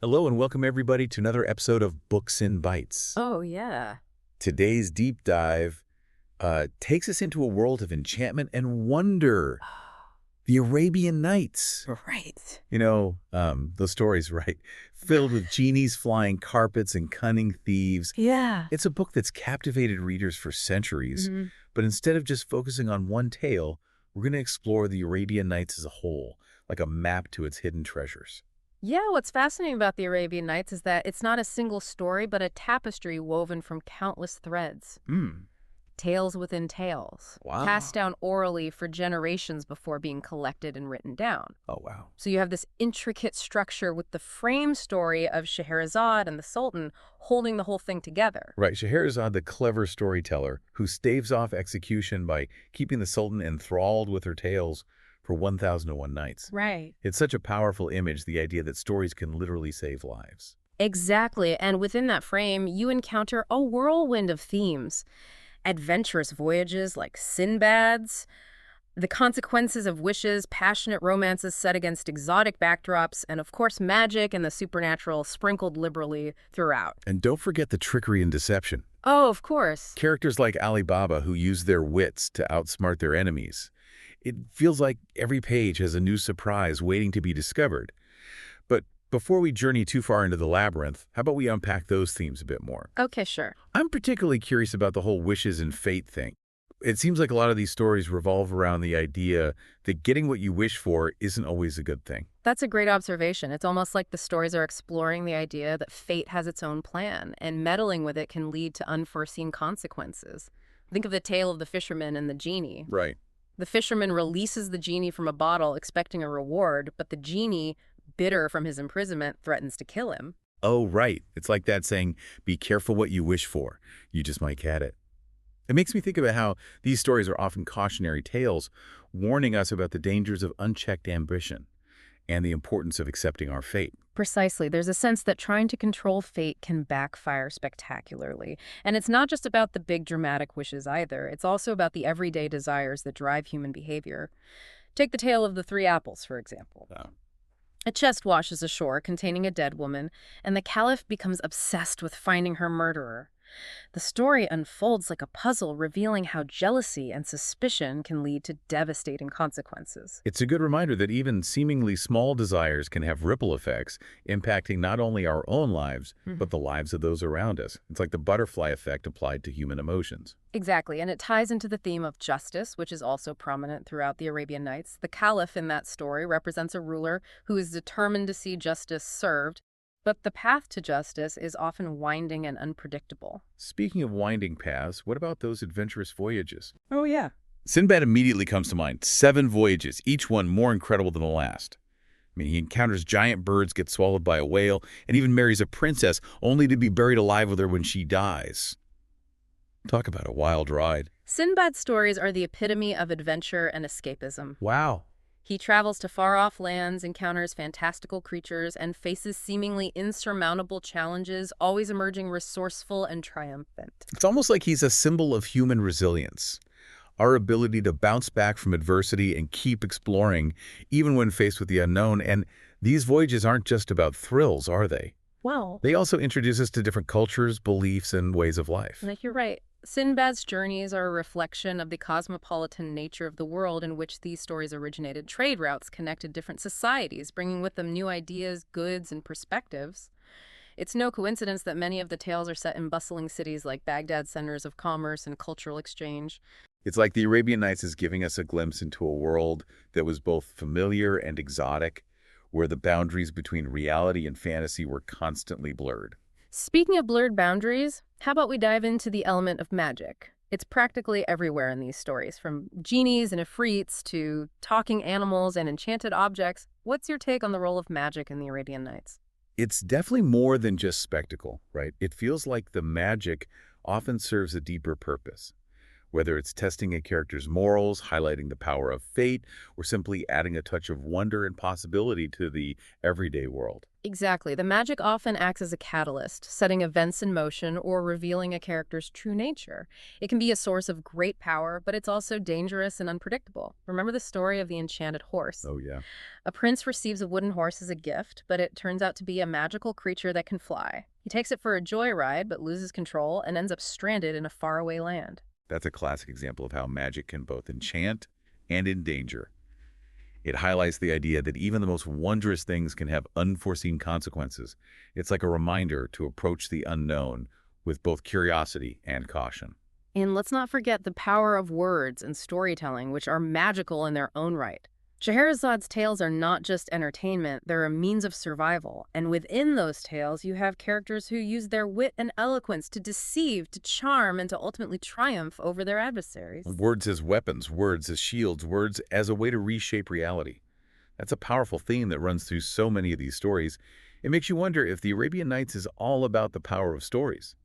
Hello and welcome everybody to another episode of Books in Bytes. Oh, yeah. Today's deep dive takes us into a world of enchantment and wonder. The Arabian Nights. Right. Those stories, right? Filled with genies flying carpets and cunning thieves. Yeah. It's a book that's captivated readers for centuries, hmm but instead of just focusing on one tale, we're going to explore the Arabian Nights as a whole, like a map to its hidden treasures. Yeah, what's fascinating about the Arabian Nights is that it's not a single story, but a tapestry woven from countless threads. Hmm. Tales within tales, Wow. passed down orally for generations before being collected and written down. Oh, wow. So you have this intricate structure with the frame story of Scheherazade and the Sultan holding the whole thing together. Right, Scheherazade, the clever storyteller, who staves off execution by keeping the Sultan enthralled with her tales for 1001 nights. Right. It's such a powerful image, the idea that stories can literally save lives. Exactly. And within that frame, you encounter a whirlwind of themes. Adventurous voyages like Sinbad's, the consequences of wishes, passionate romances set against exotic backdrops, and of course magic and the supernatural sprinkled liberally throughout. And don't forget the trickery and deception. Oh, of course. Characters like Alibaba who use their wits to outsmart their enemies. It feels like every page has a new surprise waiting to be discovered. But before we journey too far into the labyrinth, how about we unpack those themes a bit more? Okay, sure. I'm particularly curious about the whole wishes and fate thing. It seems like a lot of these stories revolve around the idea that getting what you wish for isn't always a good thing. That's a great observation. It's almost like the stories are exploring the idea that fate has its own plan, and meddling with it can lead to unforeseen consequences. Think of the tale of the fisherman and the genie. Right. The fisherman releases the genie from a bottle expecting a reward, but the genie, bitter from his imprisonment, threatens to kill him. Oh, right. It's like that saying, be careful what you wish for. You just might get it. It makes me think about how these stories are often cautionary tales, warning us about the dangers of unchecked ambition and the importance of accepting our fate. Precisely. There's a sense that trying to control fate can backfire spectacularly. And it's not just about the big dramatic wishes either. It's also about the everyday desires that drive human behavior. Take the tale of the three apples, for example. Oh. A chest washes ashore containing a dead woman, and the caliph becomes obsessed with finding her murderer. The story unfolds like a puzzle, revealing how jealousy and suspicion can lead to devastating consequences. It's a good reminder that even seemingly small desires can have ripple effects, impacting not only our own lives, but the lives of those around us. It's like the butterfly effect applied to human emotions. Exactly, and it ties into the theme of justice, which is also prominent throughout the Arabian Nights. The caliph in that story represents a ruler who is determined to see justice served, but the path to justice is often winding and unpredictable. Speaking of winding paths, what about those adventurous voyages? Oh, yeah. Sinbad immediately comes to mind. 7 voyages, each one more incredible than the last. I mean, he encounters giant birds, gets swallowed by a whale, and even marries a princess, only to be buried alive with her when she dies. Talk about a wild ride. Sinbad's stories are the epitome of adventure and escapism. Wow. He travels to far-off lands, encounters fantastical creatures, and faces seemingly insurmountable challenges, always emerging resourceful and triumphant. It's almost like he's a symbol of human resilience. Our ability to bounce back from adversity and keep exploring, even when faced with the unknown. And these voyages aren't just about thrills, are they? Well, They also introduce us to different cultures, beliefs, and ways of life. you're right. Sinbad's journeys are a reflection of the cosmopolitan nature of the world in which these stories originated. Trade routes connected different societies, bringing with them new ideas, goods, and perspectives. It's no coincidence that many of the tales are set in bustling cities like Baghdad, centers of commerce and cultural exchange. It's like the Arabian Nights is giving us a glimpse into a world that was both familiar and exotic, where the boundaries between reality and fantasy were constantly blurred. Speaking of blurred boundaries, how about we dive into the element of magic? It's practically everywhere in these stories, from genies and ifrits to talking animals and enchanted objects. What's your take on the role of magic in the Arabian Nights? It's definitely more than just spectacle, right? It feels like the magic often serves a deeper purpose. whether it's testing a character's morals, highlighting the power of fate, or simply adding a touch of wonder and possibility to the everyday world. Exactly. The magic often acts as a catalyst, setting events in motion or revealing a character's true nature. It can be a source of great power, but it's also dangerous and unpredictable. Remember the story of the enchanted horse? Oh, yeah. A prince receives a wooden horse as a gift, but it turns out to be a magical creature that can fly. He takes it for a joyride, but loses control and ends up stranded in a faraway land. That's a classic example of how magic can both enchant and endanger. It highlights the idea that even the most wondrous things can have unforeseen consequences. It's like a reminder to approach the unknown with both curiosity and caution. And let's not forget the power of words and storytelling, which are magical in their own right. Scheherazade's tales are not just entertainment, they're a means of survival. And within those tales, you have characters who use their wit and eloquence to deceive, to charm, and to ultimately triumph over their adversaries. Words as weapons, words as shields, words as a way to reshape reality. That's a powerful theme that runs through so many of these stories. It makes you wonder if the Arabian Nights is all about the power of stories.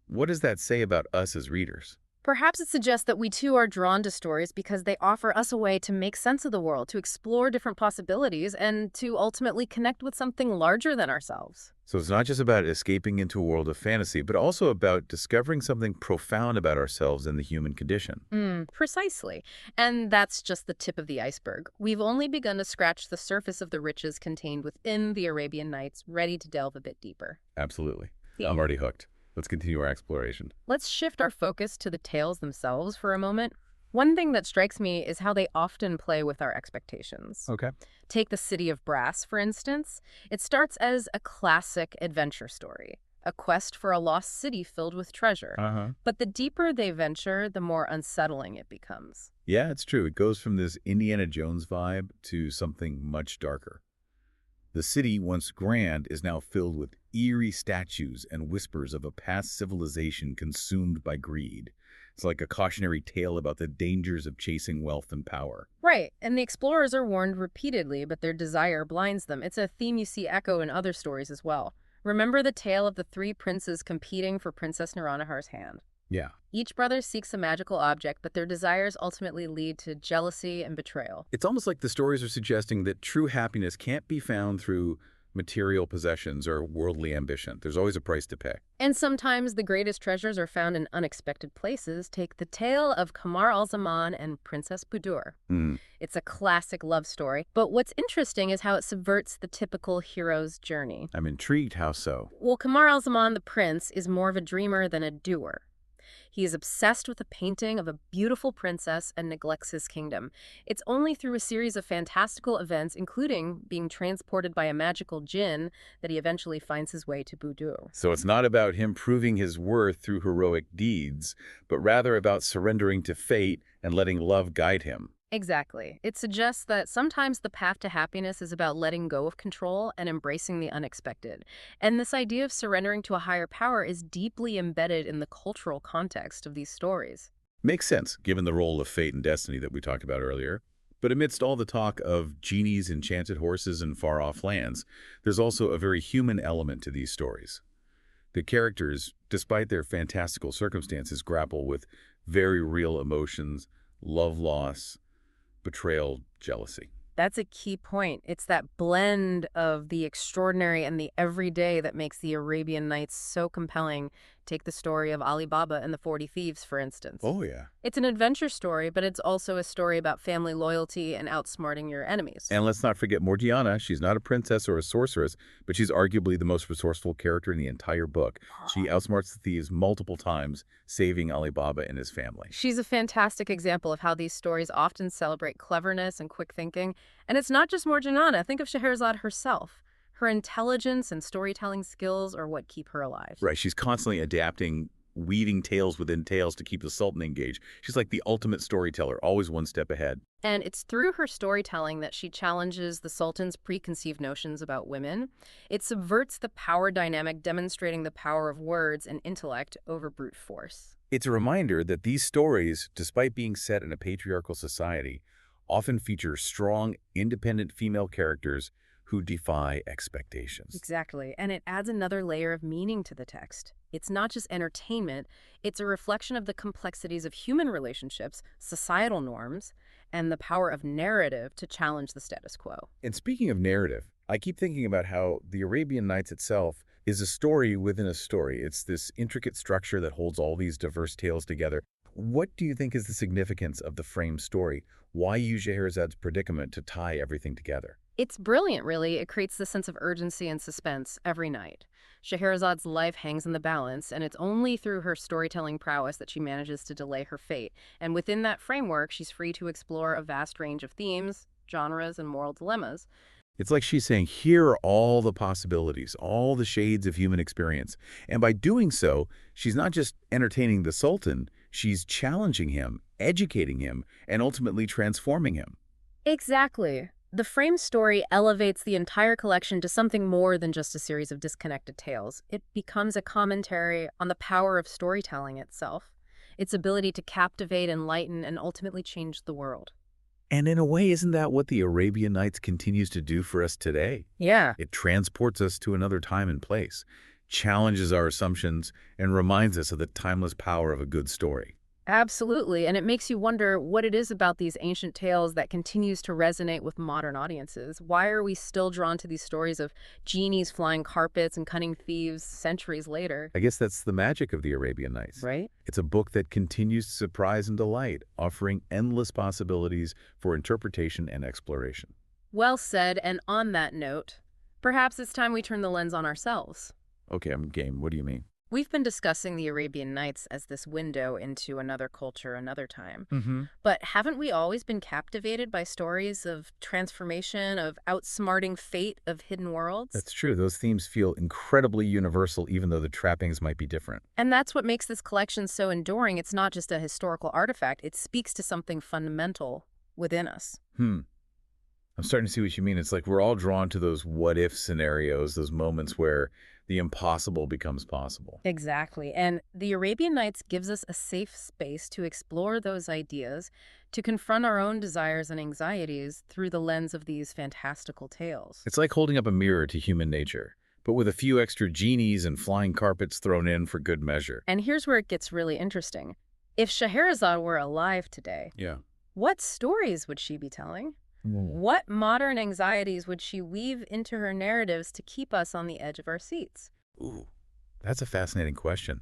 What does that say about us as readers? Perhaps it suggests that we too are drawn to stories because they offer us a way to make sense of the world, to explore different possibilities, and to ultimately connect with something larger than ourselves. So it's not just about escaping into a world of fantasy, but also about discovering something profound about ourselves and the human condition. Precisely. And that's just the tip of the iceberg. We've only begun to scratch the surface of the riches contained within the Arabian Nights, ready to delve a bit deeper. Absolutely. Yeah. I'm already hooked. Let's continue our exploration. Let's shift our focus to the tales themselves for a moment. One thing that strikes me is how they often play with our expectations. Okay. Take The City of Brass, for instance. It starts as a classic adventure story, a quest for a lost city filled with treasure. But the deeper they venture, the more unsettling it becomes. Yeah, it's true. It goes from this Indiana Jones vibe to something much darker. The city, once grand, is now filled with eerie statues and whispers of a past civilization consumed by greed. It's like a cautionary tale about the dangers of chasing wealth and power. Right, and the explorers are warned repeatedly, but their desire blinds them. It's a theme you see echoed in other stories as well. Remember the tale of the three princes competing for Princess Naranahar's hand? Yeah. Each brother seeks a magical object, but their desires ultimately lead to jealousy and betrayal. It's almost like the stories are suggesting that true happiness can't be found through material possessions or worldly ambition. There's always a price to pay. And sometimes the greatest treasures are found in unexpected places. Take the tale of Kamar al-Zaman and Princess Budur. It's a classic love story, but what's interesting is how it subverts the typical hero's journey. I'm intrigued. How so? Well, Kamar al-Zaman, the prince, is more of a dreamer than a doer. He is obsessed with the painting of a beautiful princess and neglects his kingdom. It's only through a series of fantastical events, including being transported by a magical djinn, that he eventually finds his way to Budur. So it's not about him proving his worth through heroic deeds, but rather about surrendering to fate and letting love guide him. Exactly. It suggests that sometimes the path to happiness is about letting go of control and embracing the unexpected. And this idea of surrendering to a higher power is deeply embedded in the cultural context of these stories. Makes sense, given the role of fate and destiny that we talked about earlier. But amidst all the talk of genies, enchanted horses, and far-off lands, there's also a very human element to these stories. The characters, despite their fantastical circumstances, grapple with very real emotions, love loss, betrayal, jealousy. That's a key point. It's that blend of the extraordinary and the everyday that makes the Arabian Nights so compelling. Take the story of Ali Baba and the 40 Thieves, for instance. Oh, yeah. It's an adventure story, but it's also a story about family loyalty and outsmarting your enemies. And let's not forget Morgiana. She's not a princess or a sorceress, but she's arguably the most resourceful character in the entire book. She outsmarts the thieves multiple times, saving Ali Baba and his family. She's a fantastic example of how these stories often celebrate cleverness and quick thinking. And it's not just Morgiana. Think of Scheherazade herself. Her intelligence and storytelling skills are what keep her alive. Right, she's constantly adapting, weaving tales within tales to keep the Sultan engaged. She's like the ultimate storyteller, always one step ahead. And it's through her storytelling that she challenges the Sultan's preconceived notions about women. It subverts the power dynamic, demonstrating the power of words and intellect over brute force. It's a reminder that these stories, despite being set in a patriarchal society, often feature strong, independent female characters who defy expectations. Exactly. And it adds another layer of meaning to the text. It's not just entertainment, it's a reflection of the complexities of human relationships, societal norms, and the power of narrative to challenge the status quo. And speaking of narrative, I keep thinking about how the Arabian Nights itself is a story within a story. It's this intricate structure that holds all these diverse tales together. What do you think is the significance of the framed story? Why use Scheherazade's predicament to tie everything together? It's brilliant, really. It creates the sense of urgency and suspense every night. Scheherazade's life hangs in the balance, and it's only through her storytelling prowess that she manages to delay her fate. And within that framework, she's free to explore a vast range of themes, genres, and moral dilemmas. It's like she's saying, here are all the possibilities, all the shades of human experience. And by doing so, she's not just entertaining the Sultan, she's challenging him, educating him, and ultimately transforming him. Exactly. The framed story elevates the entire collection to something more than just a series of disconnected tales. It becomes a commentary on the power of storytelling itself, its ability to captivate, enlighten, and ultimately change the world. And in a way, isn't that what the Arabian Nights continues to do for us today? Yeah. It transports us to another time and place, challenges our assumptions, and reminds us of the timeless power of a good story. Absolutely, and it makes you wonder what it is about these ancient tales that continues to resonate with modern audiences. Why are we still drawn to these stories of genies flying carpets and cunning thieves centuries later? I guess that's the magic of the Arabian Nights. Right? It's a book that continues to surprise and delight, offering endless possibilities for interpretation and exploration. Well said, and on that note, perhaps it's time we turn the lens on ourselves. Okay, I'm game. What do you mean? We've been discussing the Arabian Nights as this window into another culture, another time. Mm-hmm. But haven't we always been captivated by stories of transformation, of outsmarting fate, of hidden worlds? That's true. Those themes feel incredibly universal, even though the trappings might be different. And that's what makes this collection so enduring. It's not just a historical artifact. It speaks to something fundamental within us. I'm starting to see what you mean. It's like we're all drawn to those what-if scenarios, those moments where the impossible becomes possible. Exactly. And the Arabian Nights gives us a safe space to explore those ideas, to confront our own desires and anxieties through the lens of these fantastical tales. It's like holding up a mirror to human nature, but with a few extra genies and flying carpets thrown in for good measure. And here's where it gets really interesting. If Scheherazade were alive today, Yeah. what stories would she be telling? What modern anxieties would she weave into her narratives to keep us on the edge of our seats? Ooh, that's a fascinating question.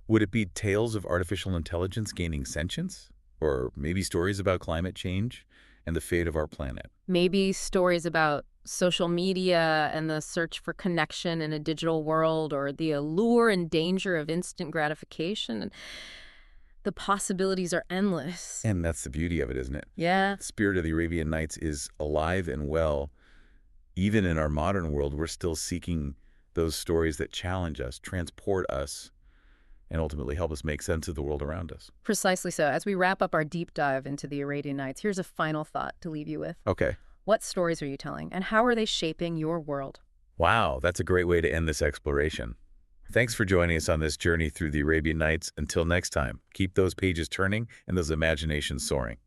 Would it be tales of artificial intelligence gaining sentience? Or maybe stories about climate change and the fate of our planet? Maybe stories about social media and the search for connection in a digital world, or the allure and danger of instant gratification. The possibilities are endless. And that's the beauty of it, isn't it? Yeah. The spirit of the Arabian Nights is alive and well. Even in our modern world, we're still seeking those stories that challenge us, transport us, and ultimately help us make sense of the world around us. Precisely so. As we wrap up our deep dive into the Arabian Nights, here's a final thought to leave you with. Okay. What stories are you telling, and how are they shaping your world? Wow, that's a great way to end this exploration. Thanks for joining us on this journey through the Arabian Nights. Until next time, keep those pages turning and those imaginations soaring.